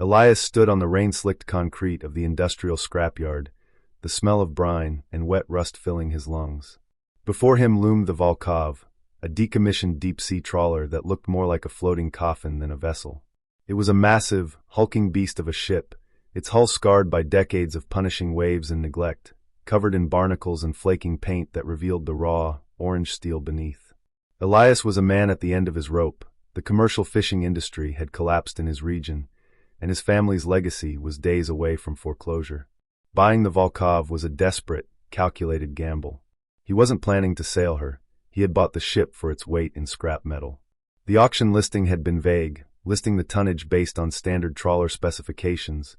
Elias stood on the rain-slicked concrete of the industrial scrapyard, the smell of brine and wet rust filling his lungs. Before him loomed the Volkov, a decommissioned deep-sea trawler that looked more like a floating coffin than a vessel. It was a massive, hulking beast of a ship, its hull scarred by decades of punishing waves and neglect, covered in barnacles and flaking paint that revealed the raw, orange steel beneath. Elias was a man at the end of his rope. The commercial fishing industry had collapsed in his region, and his family's legacy was days away from foreclosure. Buying the Volkov was a desperate, calculated gamble. He wasn't planning to sail her. He had bought the ship for its weight in scrap metal. The auction listing had been vague, listing the tonnage based on standard trawler specifications,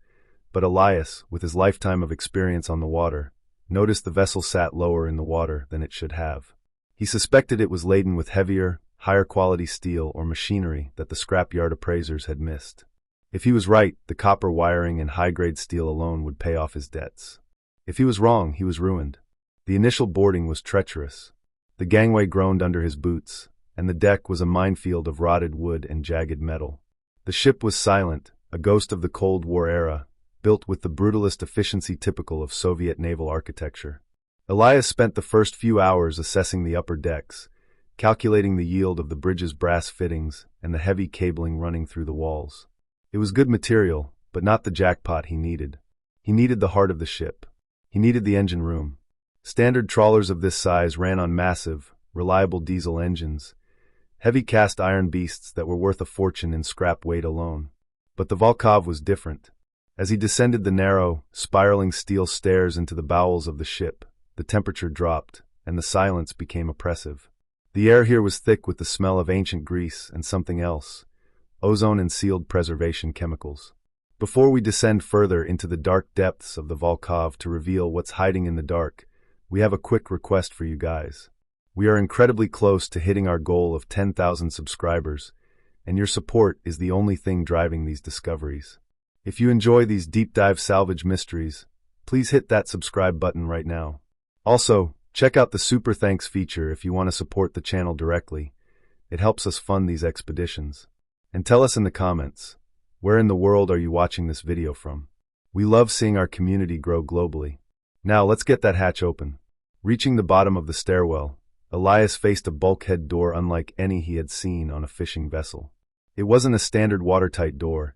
but Elias, with his lifetime of experience on the water, noticed the vessel sat lower in the water than it should have. He suspected it was laden with heavier, higher-quality steel or machinery that the scrapyard appraisers had missed. If he was right, the copper wiring and high-grade steel alone would pay off his debts. If he was wrong, he was ruined. The initial boarding was treacherous. The gangway groaned under his boots, and the deck was a minefield of rotted wood and jagged metal. The ship was silent, a ghost of the Cold War era, built with the brutalist efficiency typical of Soviet naval architecture. Elias spent the first few hours assessing the upper decks, calculating the yield of the bridge's brass fittings and the heavy cabling running through the walls. It was good material, but not the jackpot he needed. He needed the heart of the ship. He needed the engine room. Standard trawlers of this size ran on massive, reliable diesel engines, heavy cast iron beasts that were worth a fortune in scrap weight alone. But the Volkov was different. As he descended the narrow, spiraling steel stairs into the bowels of the ship, the temperature dropped, and the silence became oppressive. The air here was thick with the smell of ancient grease and something else, ozone and sealed preservation chemicals. Before we descend further into the dark depths of the Volkov to reveal what's hiding in the dark, we have a quick request for you guys. We are incredibly close to hitting our goal of 10,000 subscribers, and your support is the only thing driving these discoveries. If you enjoy these deep dive salvage mysteries, please hit that subscribe button right now. Also, check out the Super Thanks feature if you want to support the channel directly. It helps us fund these expeditions. And tell us in the comments, where in the world are you watching this video from? We love seeing our community grow globally. Now let's get that hatch open. Reaching the bottom of the stairwell, Elias faced a bulkhead door unlike any he had seen on a fishing vessel. It wasn't a standard watertight door.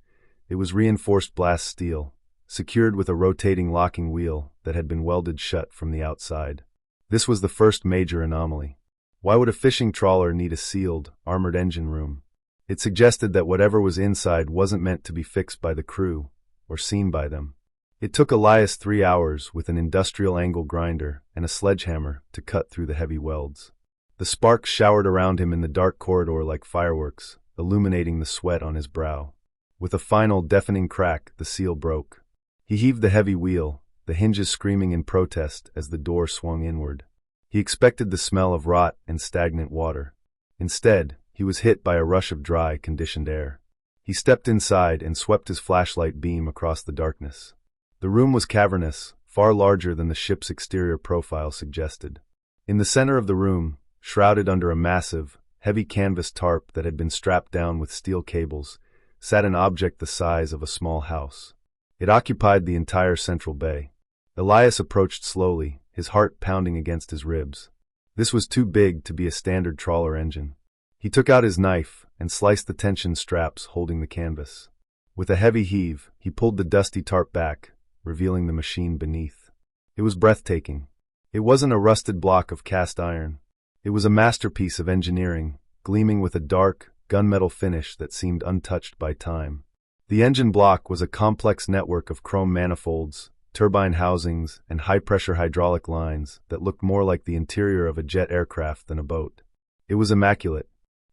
It was reinforced blast steel, secured with a rotating locking wheel that had been welded shut from the outside. This was the first major anomaly. Why would a fishing trawler need a sealed, armored engine room? It suggested that whatever was inside wasn't meant to be fixed by the crew, or seen by them. It took Elias 3 hours with an industrial angle grinder and a sledgehammer to cut through the heavy welds. The sparks showered around him in the dark corridor like fireworks, illuminating the sweat on his brow. With a final deafening crack, the seal broke. He heaved the heavy wheel, the hinges screaming in protest as the door swung inward. He expected the smell of rot and stagnant water. Instead, he was hit by a rush of dry, conditioned air. He stepped inside and swept his flashlight beam across the darkness. The room was cavernous, far larger than the ship's exterior profile suggested. In the center of the room, shrouded under a massive, heavy canvas tarp that had been strapped down with steel cables, sat an object the size of a small house. It occupied the entire central bay. Elias approached slowly, his heart pounding against his ribs. This was too big to be a standard trawler engine. He took out his knife and sliced the tension straps holding the canvas. With a heavy heave, he pulled the dusty tarp back, revealing the machine beneath. It was breathtaking. It wasn't a rusted block of cast iron. It was a masterpiece of engineering, gleaming with a dark, gunmetal finish that seemed untouched by time. The engine block was a complex network of chrome manifolds, turbine housings, and high-pressure hydraulic lines that looked more like the interior of a jet aircraft than a boat. It was immaculate.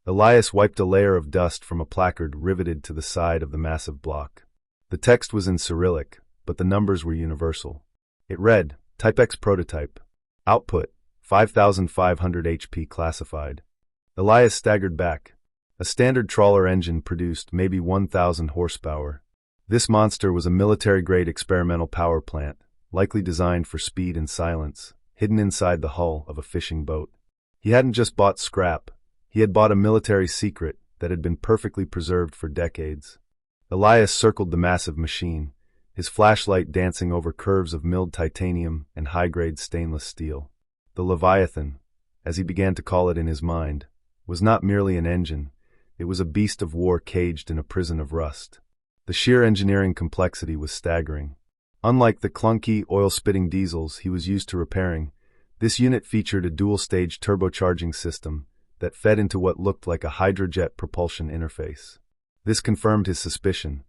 Elias wiped a layer of dust from a placard riveted to the side of the massive block. The text was in Cyrillic, but the numbers were universal. It read, Type X Prototype. Output, 5,500 HP classified. Elias staggered back. A standard trawler engine produced maybe 1,000 horsepower. This monster was a military-grade experimental power plant, likely designed for speed and silence, hidden inside the hull of a fishing boat. He hadn't just bought scrap. He had bought a military secret that had been perfectly preserved for decades. Elias circled the massive machine, his flashlight dancing over curves of milled titanium and high-grade stainless steel. The Leviathan, as he began to call it in his mind, was not merely an engine, it was a beast of war caged in a prison of rust. The sheer engineering complexity was staggering. Unlike the clunky, oil-spitting diesels he was used to repairing, this unit featured a dual-stage turbocharging system that fed into what looked like a hydrojet propulsion interface. This confirmed his suspicion.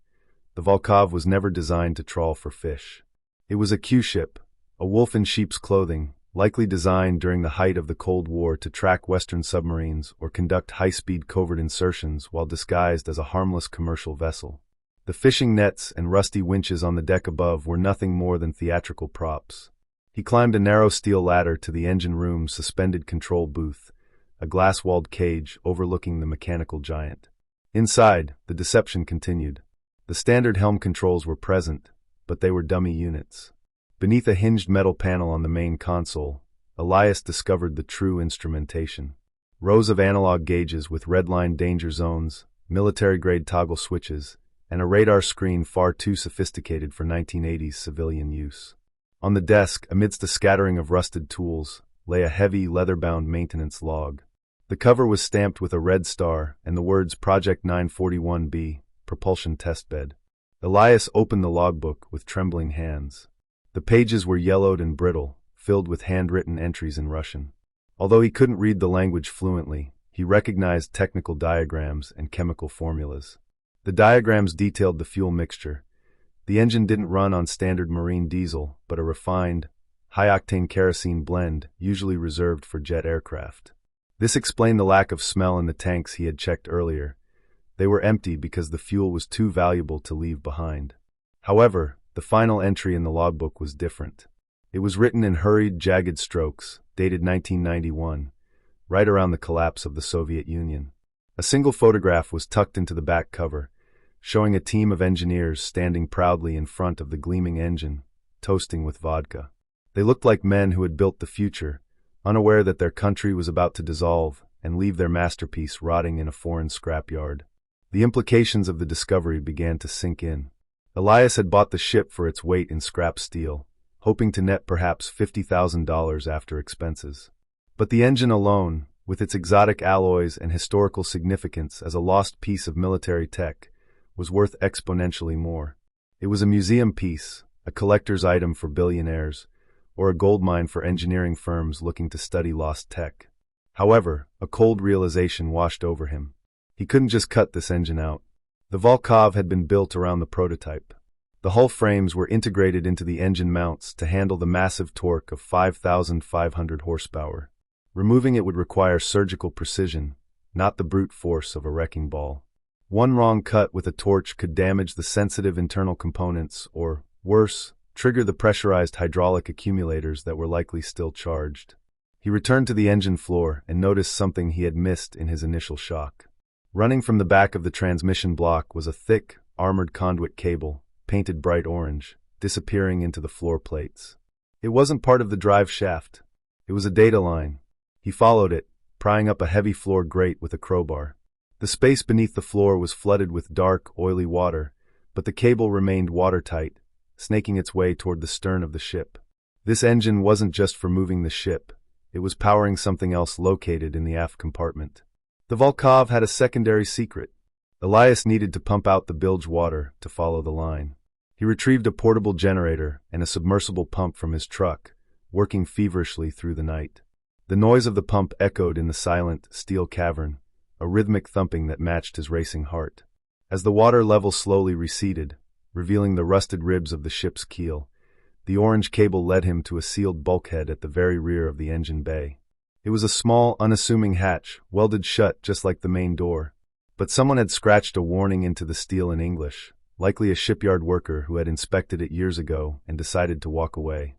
The Volkov was never designed to trawl for fish. It was a Q-ship, a wolf in sheep's clothing, likely designed during the height of the Cold War to track Western submarines or conduct high-speed covert insertions while disguised as a harmless commercial vessel. The fishing nets and rusty winches on the deck above were nothing more than theatrical props. He climbed a narrow steel ladder to the engine room's suspended control booth, a glass-walled cage overlooking the mechanical giant. Inside, the deception continued. The standard helm controls were present, but they were dummy units. Beneath a hinged metal panel on the main console, Elias discovered the true instrumentation. Rows of analog gauges with red-lined danger zones, military-grade toggle switches, and a radar screen far too sophisticated for 1980s civilian use. On the desk, amidst a scattering of rusted tools, lay a heavy, leather-bound maintenance log. The cover was stamped with a red star and the words Project 941B, Propulsion Testbed. Elias opened the logbook with trembling hands. The pages were yellowed and brittle, filled with handwritten entries in Russian. Although he couldn't read the language fluently, he recognized technical diagrams and chemical formulas. The diagrams detailed the fuel mixture. The engine didn't run on standard marine diesel, but a refined, high-octane kerosene blend usually reserved for jet aircraft. This explained the lack of smell in the tanks he had checked earlier. They were empty because the fuel was too valuable to leave behind. However, the final entry in the logbook was different. It was written in hurried, jagged strokes, dated 1991, right around the collapse of the Soviet Union. A single photograph was tucked into the back cover, showing a team of engineers standing proudly in front of the gleaming engine, toasting with vodka. They looked like men who had built the future, unaware that their country was about to dissolve and leave their masterpiece rotting in a foreign scrapyard. The implications of the discovery began to sink in. Elias had bought the ship for its weight in scrap steel, hoping to net perhaps $50,000 after expenses. But the engine alone, with its exotic alloys and historical significance as a lost piece of military tech, was worth exponentially more. It was a museum piece, a collector's item for billionaires, or a goldmine for engineering firms looking to study lost tech. However, a cold realization washed over him. He couldn't just cut this engine out. The Volkov had been built around the prototype. The hull frames were integrated into the engine mounts to handle the massive torque of 5,500 horsepower. Removing it would require surgical precision, not the brute force of a wrecking ball. One wrong cut with a torch could damage the sensitive internal components or, worse, trigger the pressurized hydraulic accumulators that were likely still charged. He returned to the engine floor and noticed something he had missed in his initial shock. Running from the back of the transmission block was a thick, armored conduit cable, painted bright orange, disappearing into the floor plates. It wasn't part of the drive shaft. It was a data line. He followed it, prying up a heavy floor grate with a crowbar. The space beneath the floor was flooded with dark, oily water, but the cable remained watertight, snaking its way toward the stern of the ship. This engine wasn't just for moving the ship, it was powering something else located in the aft compartment. The Volkov had a secondary secret. Elias needed to pump out the bilge water to follow the line. He retrieved a portable generator and a submersible pump from his truck, working feverishly through the night. The noise of the pump echoed in the silent, steel cavern, a rhythmic thumping that matched his racing heart. As the water level slowly receded, revealing the rusted ribs of the ship's keel, the orange cable led him to a sealed bulkhead at the very rear of the engine bay. It was a small, unassuming hatch, welded shut just like the main door. But someone had scratched a warning into the steel in English, likely a shipyard worker who had inspected it years ago and decided to walk away.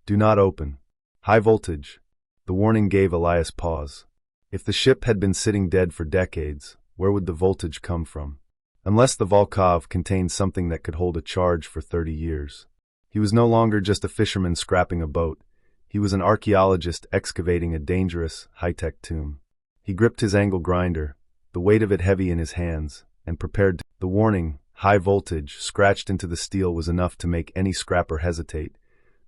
"Do not open. High voltage." The warning gave Elias pause. If the ship had been sitting dead for decades, where would the voltage come from? Unless the Volkov contained something that could hold a charge for 30 years. He was no longer just a fisherman scrapping a boat. He was an archaeologist excavating a dangerous, high-tech tomb. He gripped his angle grinder, the weight of it heavy in his hands, and prepared to. The warning, High voltage, scratched into the steel, was enough to make any scrapper hesitate,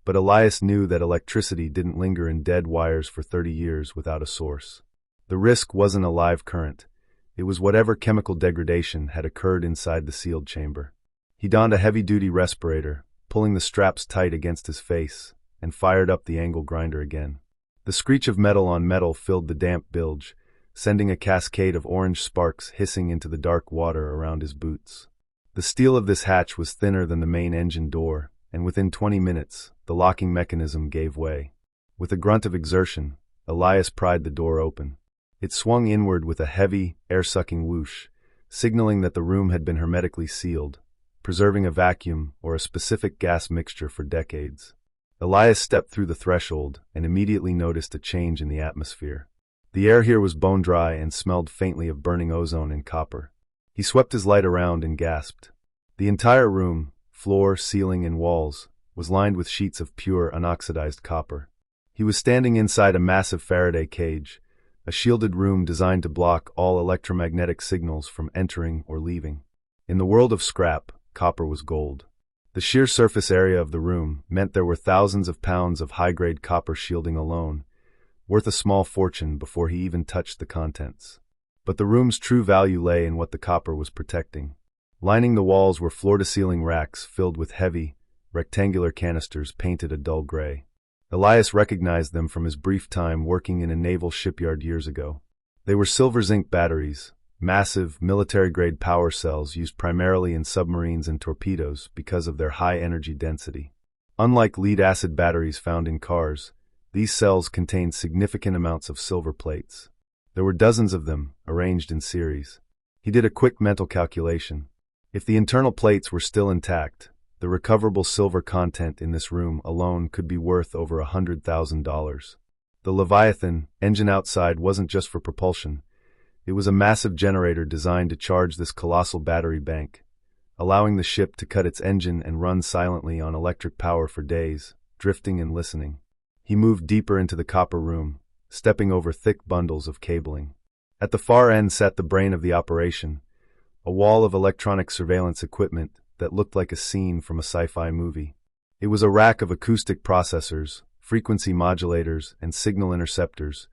but Elias knew that electricity didn't linger in dead wires for 30 years without a source. The risk wasn't a live current. It was whatever chemical degradation had occurred inside the sealed chamber. He donned a heavy-duty respirator, pulling the straps tight against his face, and fired up the angle grinder again. The screech of metal on metal filled the damp bilge, sending a cascade of orange sparks hissing into the dark water around his boots. The steel of this hatch was thinner than the main engine door, and within 20 minutes, the locking mechanism gave way. With a grunt of exertion, Elias pried the door open. It swung inward with a heavy, air-sucking whoosh, signaling that the room had been hermetically sealed, preserving a vacuum or a specific gas mixture for decades. Elias stepped through the threshold and immediately noticed a change in the atmosphere. The air here was bone-dry and smelled faintly of burning ozone and copper. He swept his light around and gasped. The entire room, floor, ceiling, and walls, was lined with sheets of pure, unoxidized copper. He was standing inside a massive Faraday cage, a shielded room designed to block all electromagnetic signals from entering or leaving. In the world of scrap, copper was gold. The sheer surface area of the room meant there were thousands of pounds of high-grade copper shielding alone, worth a small fortune before he even touched the contents. But the room's true value lay in what the copper was protecting. Lining the walls were floor-to-ceiling racks filled with heavy, rectangular canisters painted a dull gray. Elias recognized them from his brief time working in a naval shipyard years ago. They were silver-zinc batteries, massive, military-grade power cells used primarily in submarines and torpedoes because of their high energy density. Unlike lead-acid batteries found in cars, these cells contained significant amounts of silver plates. There were dozens of them, arranged in series. He did a quick mental calculation. If the internal plates were still intact, the recoverable silver content in this room alone could be worth over $100,000. The Leviathan, engine outside, wasn't just for propulsion. It was a massive generator designed to charge this colossal battery bank, allowing the ship to cut its engine and run silently on electric power for days, drifting and listening. He moved deeper into the copper room, stepping over thick bundles of cabling. At the far end sat the brain of the operation, a wall of electronic surveillance equipment that looked like a scene from a sci-fi movie. It was a rack of acoustic processors, frequency modulators, and signal interceptors,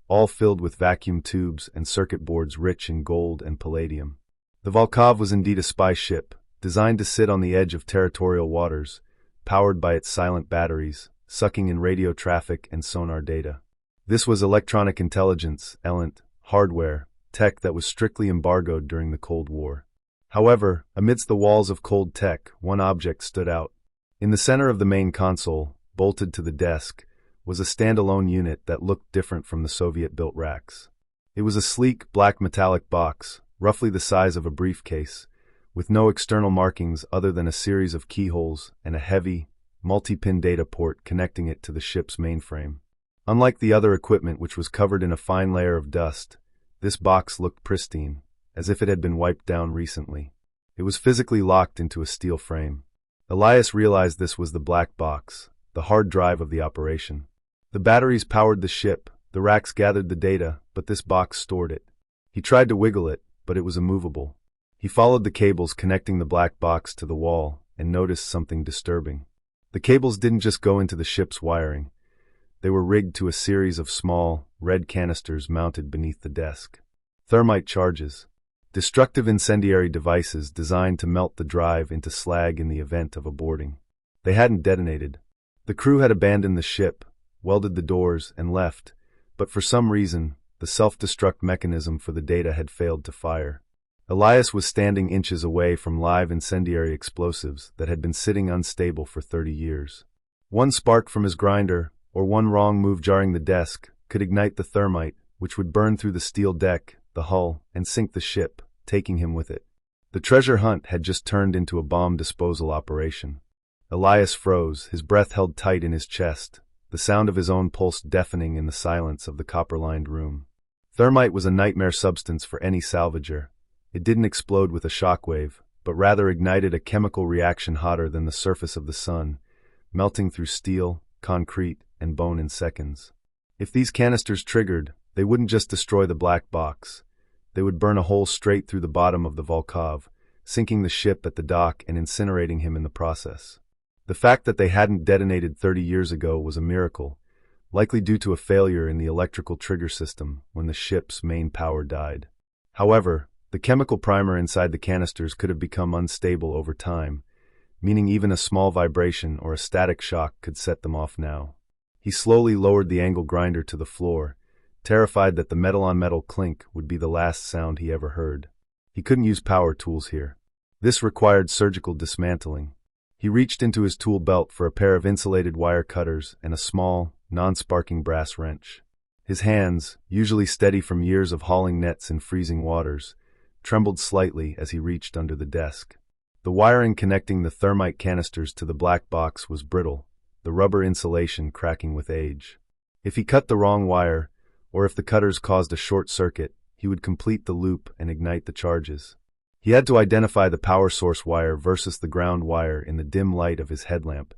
all filled with vacuum tubes and circuit boards rich in gold and palladium. The Volkov was indeed a spy ship, designed to sit on the edge of territorial waters, powered by its silent batteries, sucking in radio traffic and sonar data. This was electronic intelligence, hardware, tech that was strictly embargoed during the Cold War. However, amidst the walls of cold tech, one object stood out. In the center of the main console, bolted to the desk, was a standalone unit that looked different from the Soviet-built racks. It was a sleek, black metallic box, roughly the size of a briefcase, with no external markings other than a series of keyholes and a heavy, multi-pin data port connecting it to the ship's mainframe. Unlike the other equipment, which was covered in a fine layer of dust, this box looked pristine, as if it had been wiped down recently. It was physically locked into a steel frame. Elias realized this was the black box, the hard drive of the operation. The batteries powered the ship, the racks gathered the data, but this box stored it. He tried to wiggle it, but it was immovable. He followed the cables connecting the black box to the wall and noticed something disturbing. The cables didn't just go into the ship's wiring. They were rigged to a series of small, red canisters mounted beneath the desk. Thermite charges. Destructive incendiary devices designed to melt the drive into slag in the event of a boarding. They hadn't detonated. The crew had abandoned the ship, welded the doors, and left, but for some reason, the self-destruct mechanism for the data had failed to fire. Elias was standing inches away from live incendiary explosives that had been sitting unstable for 30 years. One spark from his grinder, or one wrong move jarring the desk, could ignite the thermite, which would burn through the steel deck, the hull, and sink the ship, taking him with it. The treasure hunt had just turned into a bomb disposal operation. Elias froze, his breath held tight in his chest, the sound of his own pulse deafening in the silence of the copper-lined room. Thermite was a nightmare substance for any salvager. It didn't explode with a shockwave, but rather ignited a chemical reaction hotter than the surface of the sun, melting through steel, concrete, and bone in seconds. If these canisters triggered, they wouldn't just destroy the black box. They would burn a hole straight through the bottom of the Volkov, sinking the ship at the dock and incinerating him in the process. The fact that they hadn't detonated 30 years ago was a miracle, likely due to a failure in the electrical trigger system when the ship's main power died. However, the chemical primer inside the canisters could have become unstable over time, meaning even a small vibration or a static shock could set them off now. He slowly lowered the angle grinder to the floor, terrified that the metal-on-metal clink would be the last sound he ever heard. He couldn't use power tools here. This required surgical dismantling. He reached into his tool belt for a pair of insulated wire cutters and a small, non-sparking brass wrench. His hands, usually steady from years of hauling nets in freezing waters, trembled slightly as he reached under the desk. The wiring connecting the thermite canisters to the black box was brittle, the rubber insulation cracking with age. If he cut the wrong wire, or if the cutters caused a short circuit, he would complete the loop and ignite the charges. He had to identify the power source wire versus the ground wire in the dim light of his headlamp,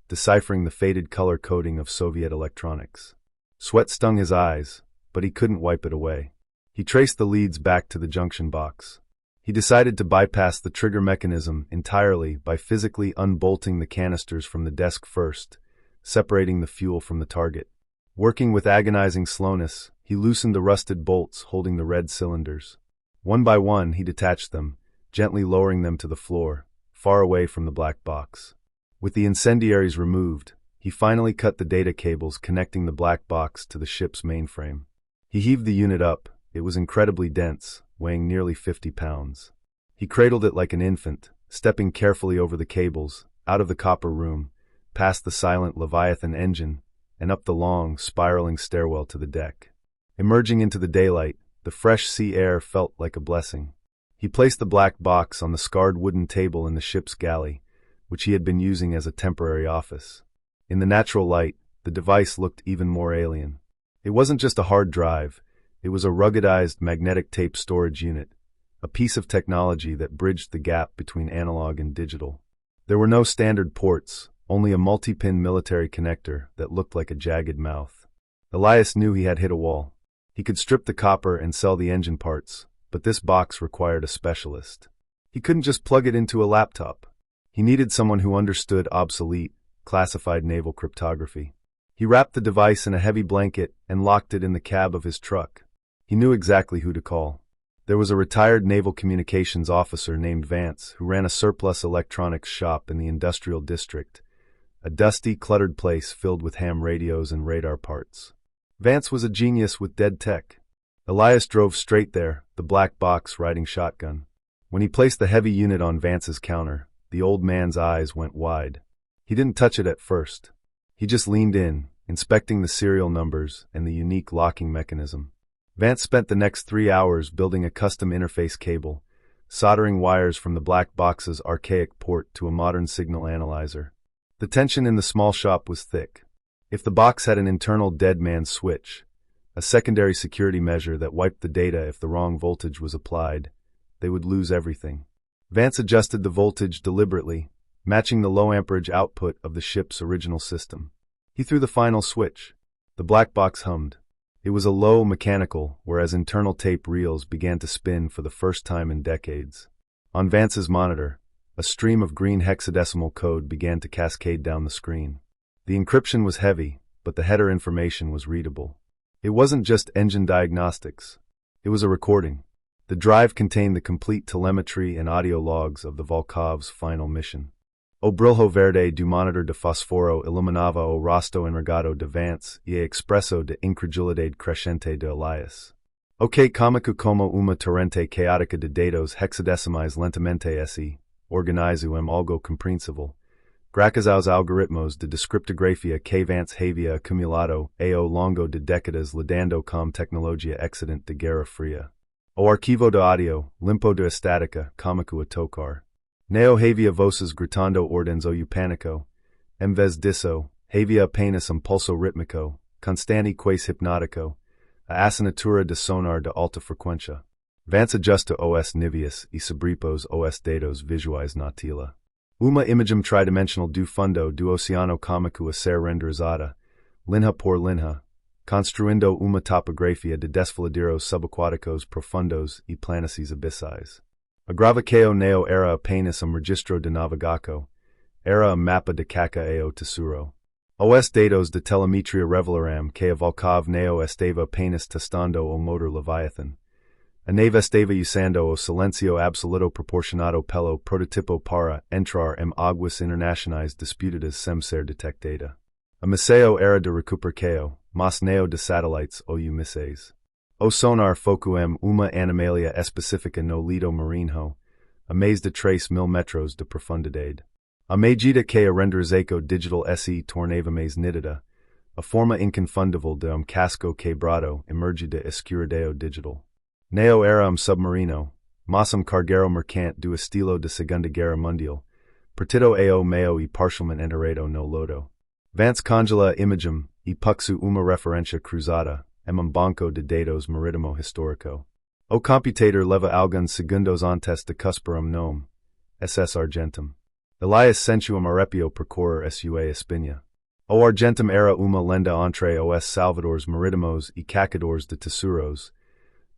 deciphering the faded color coding of Soviet electronics. Sweat stung his eyes, but he couldn't wipe it away. He traced the leads back to the junction box. He decided to bypass the trigger mechanism entirely by physically unbolting the canisters from the desk first, separating the fuel from the target. Working with agonizing slowness, he loosened the rusted bolts holding the red cylinders. One by one, he detached them, gently lowering them to the floor, far away from the black box. With the incendiaries removed, he finally cut the data cables connecting the black box to the ship's mainframe. He heaved the unit up. It was incredibly dense, weighing nearly 50 pounds. He cradled it like an infant, stepping carefully over the cables, out of the copper room, past the silent Leviathan engine, and up the long, spiraling stairwell to the deck. Emerging into the daylight, the fresh sea air felt like a blessing. He placed the black box on the scarred wooden table in the ship's galley, which he had been using as a temporary office. In the natural light, the device looked even more alien. It wasn't just a hard drive. It was a ruggedized magnetic tape storage unit, a piece of technology that bridged the gap between analog and digital. There were no standard ports, only a multi-pin military connector that looked like a jagged mouth. Elias knew he had hit a wall. He could strip the copper and sell the engine parts, but this box required a specialist. He couldn't just plug it into a laptop. He needed someone who understood obsolete, classified naval cryptography. He wrapped the device in a heavy blanket and locked it in the cab of his truck. He knew exactly who to call. There was a retired naval communications officer named Vance who ran a surplus electronics shop in the industrial district, a dusty, cluttered place filled with ham radios and radar parts. Vance was a genius with dead tech. Elias drove straight there, the black box riding shotgun. When he placed the heavy unit on Vance's counter, the old man's eyes went wide. He didn't touch it at first. He just leaned in, inspecting the serial numbers and the unique locking mechanism. Vance spent the next 3 hours building a custom interface cable, soldering wires from the black box's archaic port to a modern signal analyzer. The tension in the small shop was thick. If the box had an internal dead man switch, a secondary security measure that wiped the data if the wrong voltage was applied, they would lose everything. Vance adjusted the voltage deliberately, matching the low amperage output of the ship's original system. He threw the final switch. The black box hummed. It was a low mechanical, whereas internal tape reels began to spin for the first time in decades. On Vance's monitor, a stream of green hexadecimal code began to cascade down the screen. The encryption was heavy, but the header information was readable. It wasn't just engine diagnostics. It was a recording. The drive contained the complete telemetry and audio logs of the Volkov's final mission. O brilho verde do monitor de fosforo iluminava o rosto enregado de Vance e expresso de incredulidade crescente de Elias. Ok comico como uma torrente chaotica de dados hexadecimais lentamente se organizo algo compreensível. Graças aos algoritmos de descriptografia que Vance havia acumulado ao longo de décadas lidando com tecnologia excedente de Guerra Fria. O arquivo de audio, limpo de estática, comico a tocar. Neo havia voces gritando ordens o pânico, em vez disso, havia apenas pulso rítmico, constante quase hipnótico, a assinatura de sonar de alta frequência. Vance adjusta os níveis e sobrepôs os dados visuais na tela. Uma imagem tridimensional do fundo do oceano cômico a ser renderizada, linha por linha, construindo uma topografia de desfiladeiros subaquáticos profundos e planícies abissais. Agravaceo neo era apenas registro de navigaco, era mappa de caca ao tesoro. Os datos de telemetria revelaram que a Volkov neo estava apenas testando o motor Leviathan. A nave estava usando o silencio absoluto proporcionado pelo prototipo para entrar em aguas internacionais disputadas sem ser detectada. A missão era de recuperação, mas neo de satellites ou mísseis. O sonar focuem uma animalia específica no lido marinho, a mais de 3.000 metros de profundidade. A medida que a renderzaco digital se tornava mais nítida, a forma inconfundível de casco quebrado emerge de escuridão digital. Neo era submarino, mas cargueiro mercante do estilo de Segunda Guerra Mundial, partido ao meio e parcialmente enterrado no lodo. Vance congela imagem e puxu uma referência cruzada, banco de dados marítimo histórico. O computador leva alguns segundos antes de cuspir nome, SS Argentum. Elias sensuum arrepio percorrer sua espinha. O Argentum era uma lenda entre os salvadores marítimos e cacadores de tesouros,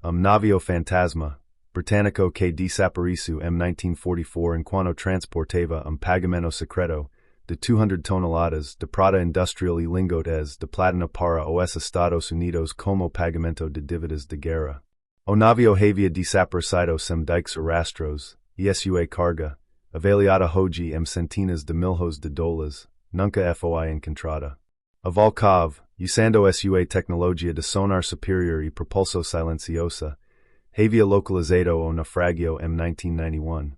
navio fantasma, britânico que desapareceu em 1944 enquanto transportava pagamento secreto de 200 toneladas de prata industrial e lingotes de platino para os Estados Unidos como pagamento de dívidas de guerra. O navio havia desaparecido sem dikes ou rastros, e sua carga, avaliada hoje centenas de milhões de dólares, nunca foi encontrada. A Volkov, usando sua tecnologia de sonar superior e propulso silenciosa, havia localizado o naufragio em 1991.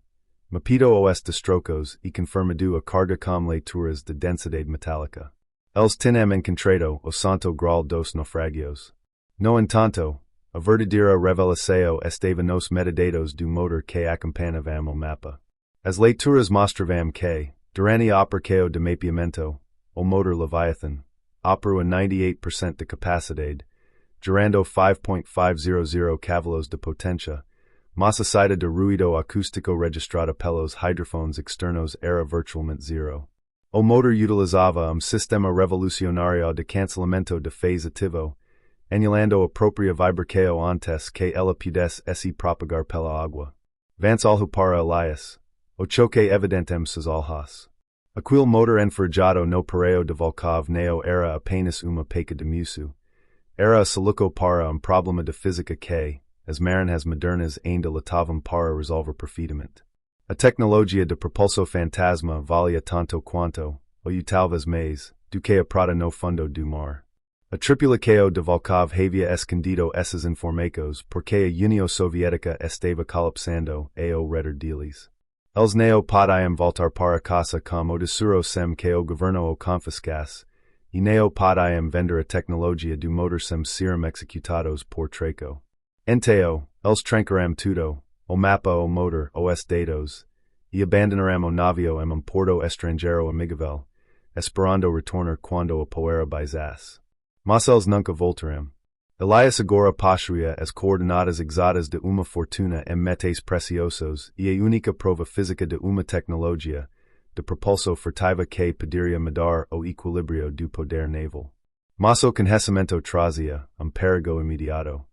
Mapido os destrocos e confirmado a carga com leituras de densidade metálica. Eles tinem encontrado o santo grau dos naufragios. No entanto, a verdadeira revelação estava nos metadados do motor que acompanhavam o mapa. As leituras mostravam que, durante a operação de mapeamento, o motor Leviathan operou a 98% de capacidade, gerando 5.500 cavalos de potência, mas a saída de ruído acústico registrada pelos hydrophones externos era virtualmente zero. O motor utilizava sistema revolucionário de cancelamento de phase ativo, anulando a própria vibração antes que ela pudesse se propagar pela água. Vance olhou para Elias. O choque evidentem seus olhos. Aquele motor enferrujado no pareo de Volkov neo era apenas uma peca de musu. Era a soluco para problema de física que, as marinhas modernas ainda lutavam para resolver perfeitamente. A tecnologia de propulso fantasma valia tanto quanto, ou talvez mais, do que a prata no fundo do mar. A tripulação de Volkov havia escondido esses informações porque a União Soviética estava colapsando ao redor deles. Eles não podiam voltar para casa com o tesouro sem que o governo o confiscasse, e não podiam vender a tecnologia do motor sem serem executados por Traco. Então, eles trancaram tudo, o mapa, o motor, os dados, e abandonaram o navio em porto estrangeiro amigável, esperando retornar quando a poeira baizasse. Mas eles nunca voltaram. Elias agora possuía as coordenadas exatas de uma fortuna em metais preciosos e a única prova física de uma tecnologia de propulso furtiva que poderia mudar o equilíbrio do poder naval. Mas o conhecimento trazia perigo imediato.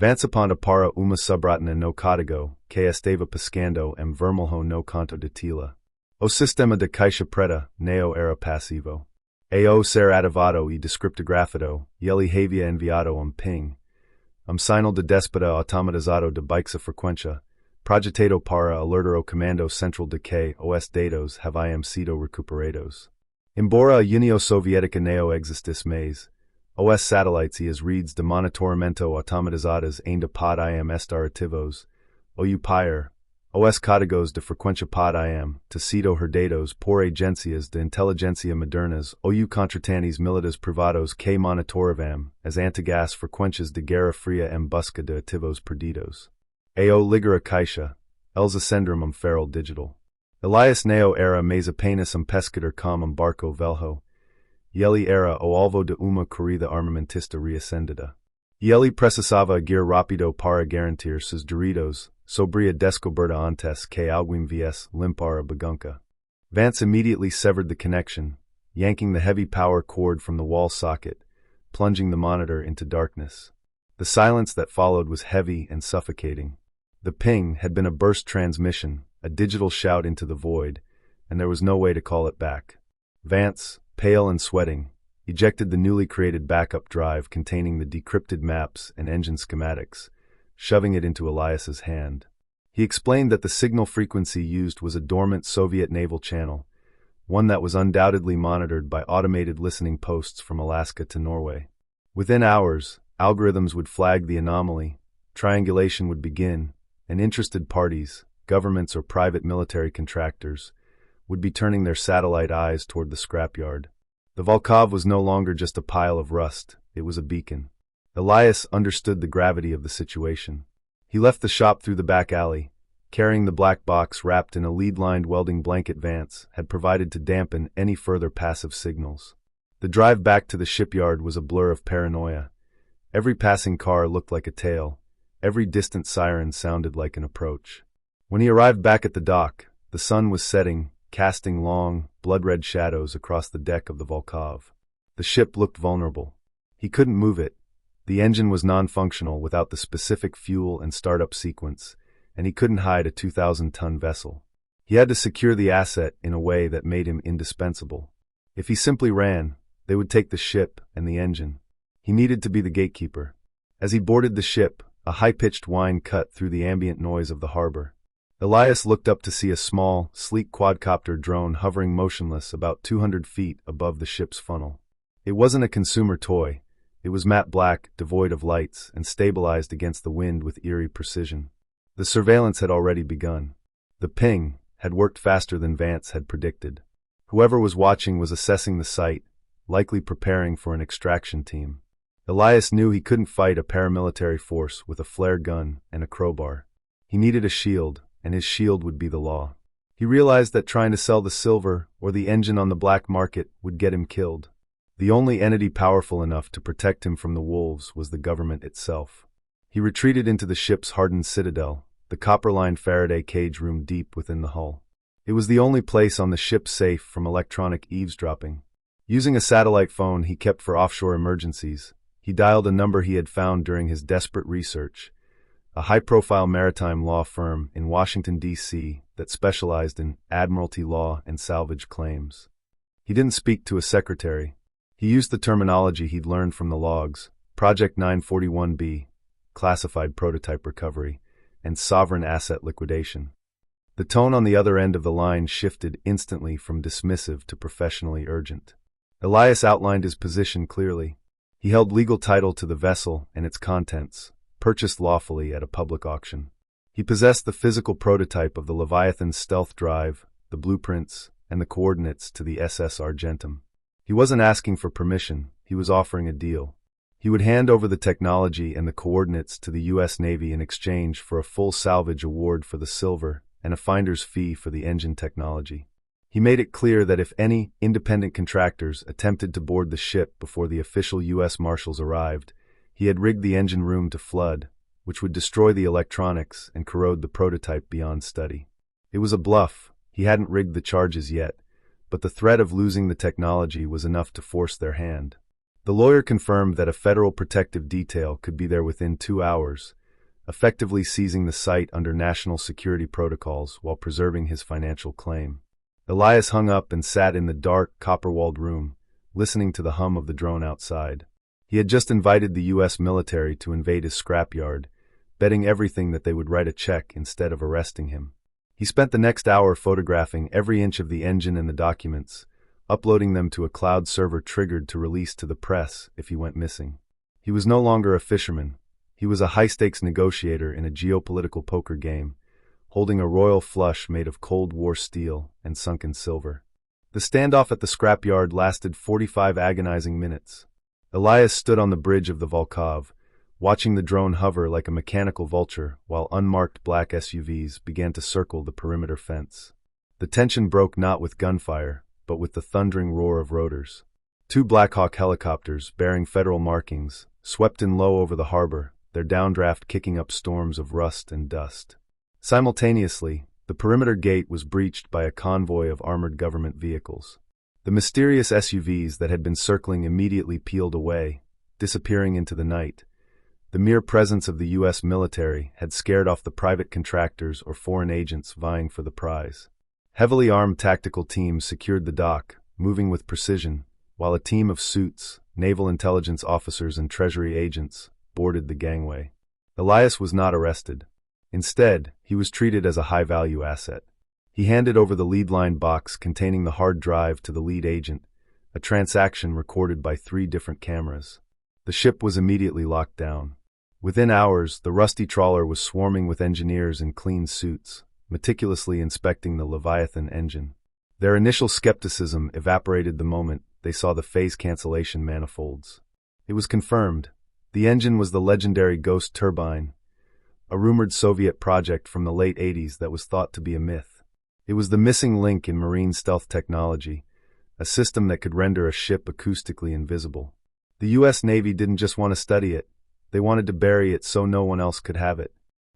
Vance aponta para uma subratina no código que estava pescando em vermelho no canto de tila. O sistema de caixa preta não era passivo. Ao ser ativado e descriptografado, ele havia enviado ping, sinal de déspota automatizado de baixa frequência, projetado para alertar o comando central de que os dados haviam sido recuperados. Embora a União Soviética não existisse mais, os satélites e as redes de monitoramento automatizadas ainda podiam estar ativos, ou upire, os códigos de frequência podiam ter sido herdados por agências de inteligência modernas ou contratantes militares privados que monitoravam as antigas frequências de Guerra Fria em busca de ativos perdidos. Ao ligar a caixa, eles acenderam farol digital. Elias não era mais apenas pescador com barco velho, e ele era o alvo de uma corrida armamentista reacendida. E ele precisava agir rápido para garantir seus direitos sobre a descoberta antes que alguém viesse limpar a bagunça. Vance immediately severed the connection, yanking the heavy power cord from the wall socket, plunging the monitor into darkness. The silence that followed was heavy and suffocating. The ping had been a burst transmission, a digital shout into the void, and there was no way to call it back. Vance, pale and sweating, ejected the newly created backup drive containing the decrypted maps and engine schematics, shoving it into Elias's hand. He explained that the signal frequency used was a dormant Soviet naval channel, one that was undoubtedly monitored by automated listening posts from Alaska to Norway. Within hours, algorithms would flag the anomaly, triangulation would begin, and interested parties, governments or private military contractors, would be turning their satellite eyes toward the scrapyard. The Volkov was no longer just a pile of rust, it was a beacon. Elias understood the gravity of the situation. He left the shop through the back alley, carrying the black box wrapped in a lead-lined welding blanket Vance had provided to dampen any further passive signals. The drive back to the shipyard was a blur of paranoia. Every passing car looked like a tail. Every distant siren sounded like an approach. When he arrived back at the dock, the sun was setting, casting long, blood-red shadows across the deck of the Volkov. The ship looked vulnerable. He couldn't move it. The engine was non-functional without the specific fuel and startup sequence, and he couldn't hide a 2,000-ton vessel. He had to secure the asset in a way that made him indispensable. If he simply ran, they would take the ship and the engine. He needed to be the gatekeeper. As he boarded the ship, a high-pitched whine cut through the ambient noise of the harbor. Elias looked up to see a small, sleek quadcopter drone hovering motionless about 200 feet above the ship's funnel. It wasn't a consumer toy. It was matte black, devoid of lights, and stabilized against the wind with eerie precision. The surveillance had already begun. The ping had worked faster than Vance had predicted. Whoever was watching was assessing the site, likely preparing for an extraction team. Elias knew he couldn't fight a paramilitary force with a flare gun and a crowbar. He needed a shield, and his shield would be the law. He realized that trying to sell the silver or the engine on the black market would get him killed. The only entity powerful enough to protect him from the wolves was the government itself. He retreated into the ship's hardened citadel, the copper-lined Faraday cage room deep within the hull. It was the only place on the ship safe from electronic eavesdropping. Using a satellite phone he kept for offshore emergencies, he dialed a number he had found during his desperate research, a high-profile maritime law firm in Washington, D.C. that specialized in admiralty law and salvage claims. He didn't speak to a secretary. He used the terminology he'd learned from the logs, Project 941B, classified prototype recovery, and sovereign asset liquidation. The tone on the other end of the line shifted instantly from dismissive to professionally urgent. Elias outlined his position clearly. He held legal title to the vessel and its contents, purchased lawfully at a public auction. He possessed the physical prototype of the Leviathan stealth drive, the blueprints, and the coordinates to the SS Argentum. He wasn't asking for permission, he was offering a deal. He would hand over the technology and the coordinates to the U.S. Navy in exchange for a full salvage award for the silver and a finder's fee for the engine technology. He made it clear that if any independent contractors attempted to board the ship before the official U.S. Marshals arrived, he had rigged the engine room to flood, which would destroy the electronics and corrode the prototype beyond study. It was a bluff. He hadn't rigged the charges yet, but the threat of losing the technology was enough to force their hand. The lawyer confirmed that a federal protective detail could be there within 2 hours, effectively seizing the site under national security protocols while preserving his financial claim. Elias hung up and sat in the dark, copper-walled room, listening to the hum of the drone outside. He had just invited the U.S. military to invade his scrapyard, betting everything that they would write a check instead of arresting him. He spent the next hour photographing every inch of the engine and the documents, uploading them to a cloud server triggered to release to the press if he went missing. He was no longer a fisherman. He was a high-stakes negotiator in a geopolitical poker game, holding a royal flush made of Cold War steel and sunken silver. The standoff at the scrapyard lasted 45 agonizing minutes. Elias stood on the bridge of the Volkov, watching the drone hover like a mechanical vulture while unmarked black SUVs began to circle the perimeter fence. The tension broke not with gunfire, but with the thundering roar of rotors. 2 Black Hawk helicopters, bearing federal markings, swept in low over the harbor, their downdraft kicking up storms of rust and dust. Simultaneously, the perimeter gate was breached by a convoy of armored government vehicles. The mysterious SUVs that had been circling immediately peeled away, disappearing into the night, The mere presence of the U.S. military had scared off the private contractors or foreign agents vying for the prize. Heavily armed tactical teams secured the dock, moving with precision, while a team of suits, naval intelligence officers and treasury agents, boarded the gangway. Elias was not arrested. Instead, he was treated as a high-value asset. He handed over the lead line box containing the hard drive to the lead agent, a transaction recorded by 3 different cameras. The ship was immediately locked down. Within hours, the rusty trawler was swarming with engineers in clean suits, meticulously inspecting the Leviathan engine. Their initial skepticism evaporated the moment they saw the phase cancellation manifolds. It was confirmed. The engine was the legendary Ghost turbine, a rumored Soviet project from the late 80s that was thought to be a myth. It was the missing link in marine stealth technology, a system that could render a ship acoustically invisible. The U.S. Navy didn't just want to study it, they wanted to bury it so no one else could have it.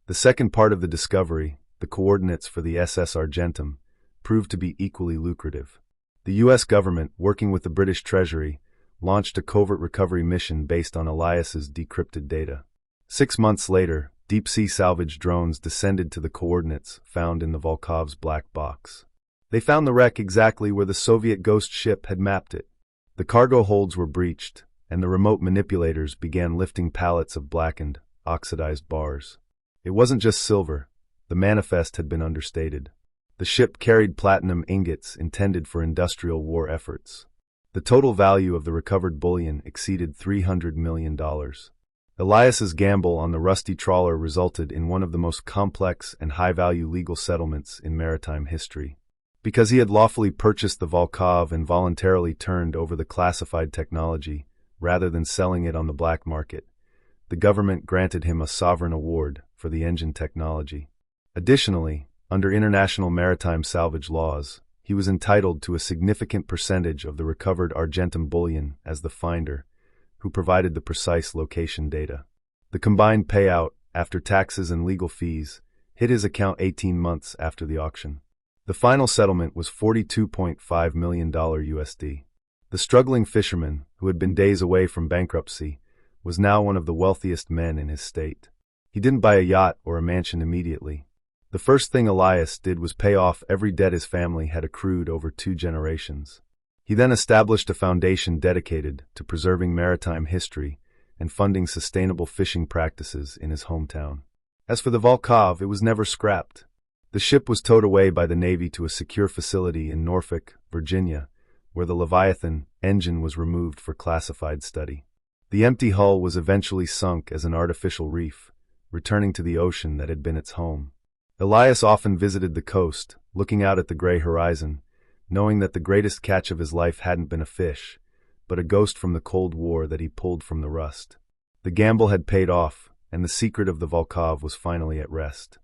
The second part of the discovery, the coordinates for the SS Argentum, proved to be equally lucrative. The U.S. government, working with the British Treasury, launched a covert recovery mission based on Elias's decrypted data. 6 months later, deep-sea salvage drones descended to the coordinates found in the Volkov's black box. They found the wreck exactly where the Soviet Ghost ship had mapped it. The cargo holds were breached, and the remote manipulators began lifting pallets of blackened, oxidized bars. It wasn't just silver. The manifest had been understated. The ship carried platinum ingots intended for industrial war efforts. The total value of the recovered bullion exceeded $300 million. Elias's gamble on the rusty trawler resulted in one of the most complex and high-value legal settlements in maritime history. Because he had lawfully purchased the Volkov and voluntarily turned over the classified technology, rather than selling it on the black market, the government granted him a sovereign award for the engine technology. Additionally, under international maritime salvage laws, he was entitled to a significant percentage of the recovered Argentum bullion as the finder, who provided the precise location data. The combined payout, after taxes and legal fees, hit his account 18 months after the auction. The final settlement was $42.5 million USD. The struggling fisherman, who had been days away from bankruptcy, was now one of the wealthiest men in his state. He didn't buy a yacht or a mansion immediately. The first thing Elias did was pay off every debt his family had accrued over 2 generations. He then established a foundation dedicated to preserving maritime history and funding sustainable fishing practices in his hometown. As for the Volkov, it was never scrapped. The ship was towed away by the Navy to a secure facility in Norfolk, Virginia, where the Leviathan engine was removed for classified study. The empty hull was eventually sunk as an artificial reef, returning to the ocean that had been its home. Elias often visited the coast, looking out at the gray horizon, knowing that the greatest catch of his life hadn't been a fish, but a ghost from the Cold War that he pulled from the rust. The gamble had paid off, and the secret of the Volkov was finally at rest.